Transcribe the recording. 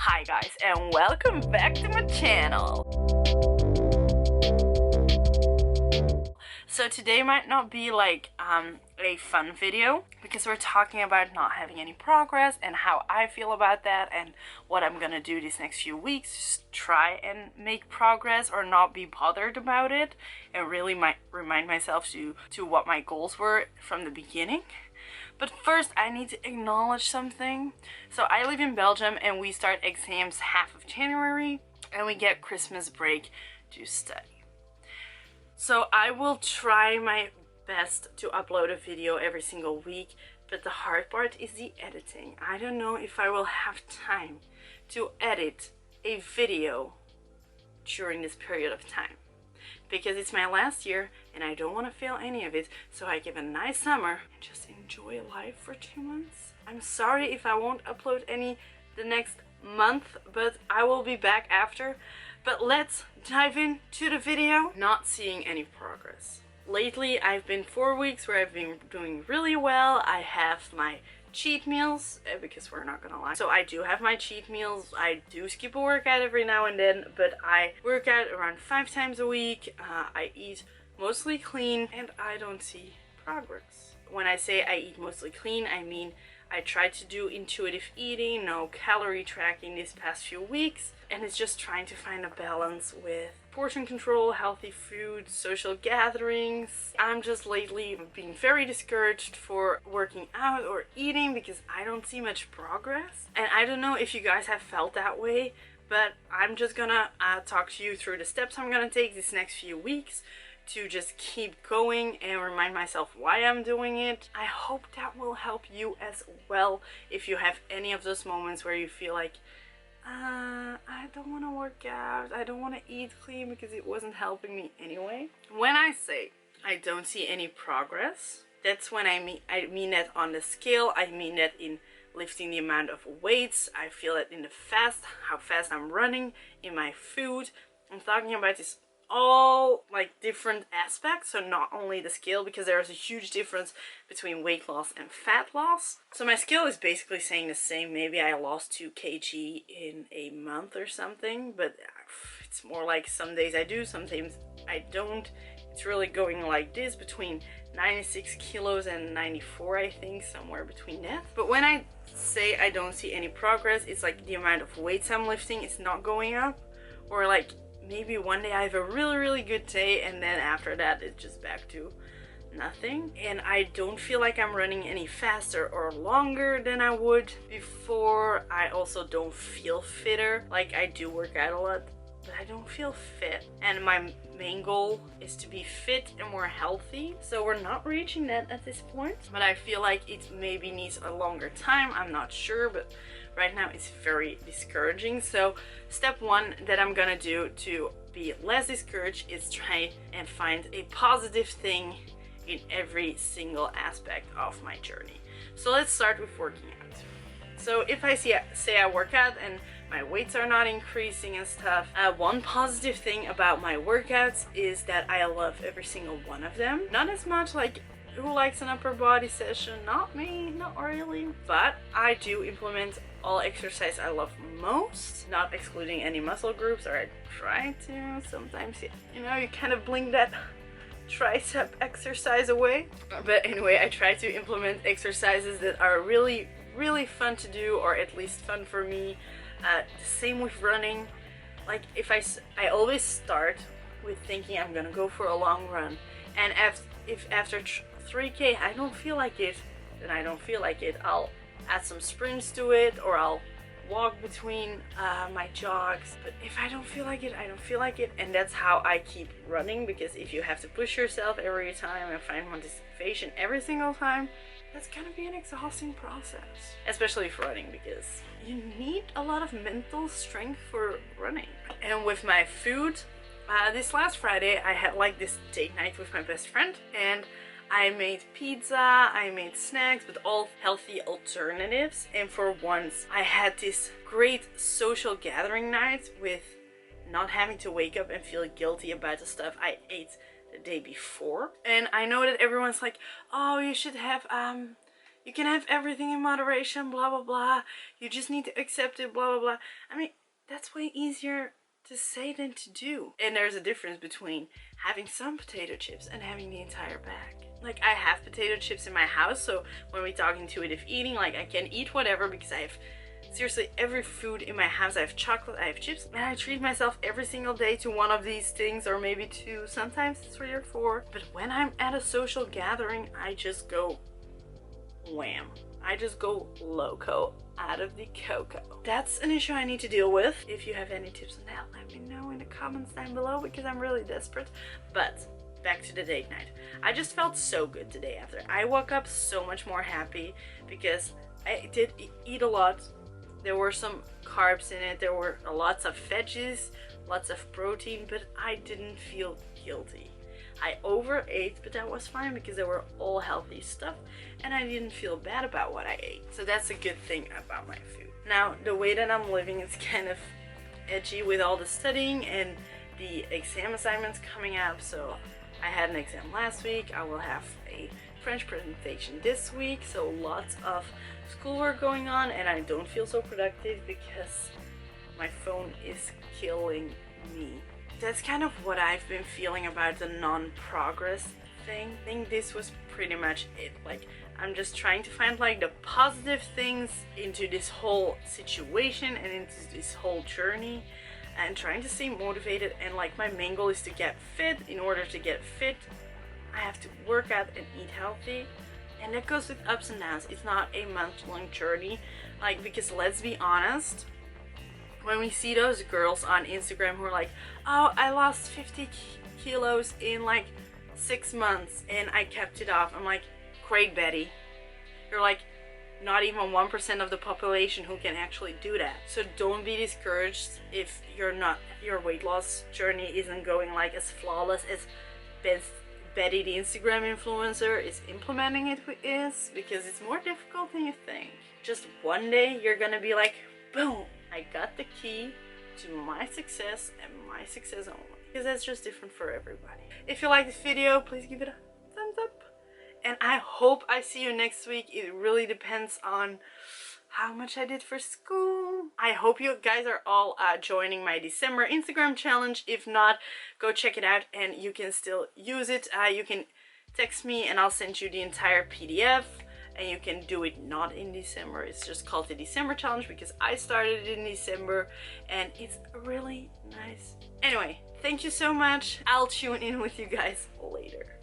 Hi guys, and welcome back to my channel. So today might not be like a fun video because we're talking about not having any progress and how I feel about that and what I'm gonna do these next few weeks. Just try and make progress or not be bothered about it and really might remind myself to what my goals were from the beginning. But first I need to acknowledge something. So I live in Belgium and we start exams half of January and we get Christmas break to study. So I will try my best to upload a video every single week, but the hard part is the editing. I don't know if I will have time to edit a video during this period of time because it's my last year and I don't want to fail any of it, so I give a nice summer and just enjoy life for 2 months. I'm sorry if I won't upload any the next month, but I will be back after. But let's dive into the video. Not seeing any progress. Lately I've been 4 weeks where I've been doing really well. I have my cheat meals, because we're not gonna lie. So I do have my cheat meals. I do skip a workout every now and then, but I work out around 5 times a week. I eat mostly clean and I don't see progress. When I say I eat mostly clean, I mean I tried to do intuitive eating, no calorie tracking these past few weeks, and it's just trying to find a balance with portion control, healthy food, social gatherings. I'm just lately being very discouraged for working out or eating because I don't see much progress. And I don't know if you guys have felt that way, but I'm just gonna talk to you through the steps I'm gonna take these next few weeks to just keep going and remind myself why I'm doing it. I hope that will help you as well if you have any of those moments where you feel like I don't want to work out, I don't want to eat clean because it wasn't helping me anyway. When I say I don't see any progress, that's when I mean that on the scale. I mean that in lifting the amount of weights. I feel it in the how fast I'm running, in my food. I'm talking about this all like different aspects, so not only the scale, because there is a huge difference between weight loss and fat loss. So my scale is basically saying the same. Maybe I lost 2 kg in a month or something, but it's more like some days I do, sometimes I don't. It's really going like this, between 96 kilos and 94, I think, somewhere between that. But when I say I don't see any progress, it's like the amount of weights I'm lifting is not going up, or like maybe one day I have a really good day and then after that it's just back to nothing. And I don't feel like I'm running any faster or longer than I would before. I also don't feel fitter. Like, I do work out a lot, but I don't feel fit. And my main goal is to be fit and more healthy. So we're not reaching that at this point. But I feel like it maybe needs a longer time. I'm not sure, but right now it's very discouraging. So step one that I'm gonna do to be less discouraged is try and find a positive thing in every single aspect of my journey. So let's start with working out. So if I say I work out and my weights are not increasing and stuff, one positive thing about my workouts is that I love every single one of them. Not as much like who likes an upper body session, not me, not really, but I do implement all exercise I love most, not excluding any muscle groups, or I try to. Sometimes, you know, you kind of blink that tricep exercise away. But anyway, I try to implement exercises that are really fun to do, or at least fun for me. The same with running. Like, if I always start with thinking I'm gonna go for a long run, and if after 3K I don't feel like it, then I don't feel like it. I'll add some sprints to it, or I'll walk between my jogs. But if I don't feel like it, I don't feel like it. And that's how I keep running, because if you have to push yourself every time and find motivation every single time, that's gonna be an exhausting process, especially for running, because you need a lot of mental strength for running. And with my food, this last Friday I had like this date night with my best friend, and I made pizza, I made snacks, but all healthy alternatives. And for once I had this great social gathering night with not having to wake up and feel guilty about the stuff I ate the day before. And I know that everyone's like, oh, you should have You can have everything in moderation, blah blah blah. You just need to accept it, blah blah blah. I mean, that's way easier to say than to do. And there's a difference between having some potato chips and having the entire bag. Like, I have potato chips in my house, so when we talk intuitive eating, like, I can eat whatever because I have seriously every food in my house. I have chocolate, I have chips, and I treat myself every single day to one of these things, or maybe two, sometimes 3 or 4. But when I'm at a social gathering, I just go wham. I just go loco out of the cocoa. That's an issue I need to deal with. If you have any tips on that, let me know in the comments down below, because I'm really desperate. But back to the date night. I just felt so good today after. I woke up so much more happy because I did eat a lot. There were some carbs in it. There were lots of veggies, lots of protein, but I didn't feel guilty. I overate, but that was fine because they were all healthy stuff and I didn't feel bad about what I ate. So that's a good thing about my food. Now, the way that I'm living is kind of edgy with all the studying and the exam assignments coming up. So I had an exam last week. I will have a French presentation this week. So lots of schoolwork going on, and I don't feel so productive because my phone is killing me. That's kind of what I've been feeling about the non-progress thing. I think this was pretty much it. Like, I'm just trying to find like the positive things into this whole situation and into this whole journey, and trying to stay motivated. And like, my main goal is to get fit. In order to get fit, I have to work out and eat healthy, and that goes with ups and downs. It's not a month-long journey, like, because let's be honest, when we see those girls on Instagram who are like, oh, I lost 50 kilos in like 6 months and I kept it off. I'm like, great, Betty. You're like not even 1% of the population who can actually do that. So don't be discouraged if your weight loss journey isn't going like as flawless as Betty, the Instagram influencer, is implementing it is, because it's more difficult than you think. Just one day you're gonna be like, boom, I got the key to my success and my success only. Because that's just different for everybody. If you like this video, please give it a thumbs up. And I hope I see you next week. It really depends on how much I did for school. I hope you guys are all joining my December Instagram challenge. If not, go check it out and you can still use it. You can text me and I'll send you the entire PDF. And you can do it not in December. It's just called the December challenge because I started it in December and it's really nice. Anyway, thank you so much. I'll tune in with you guys later.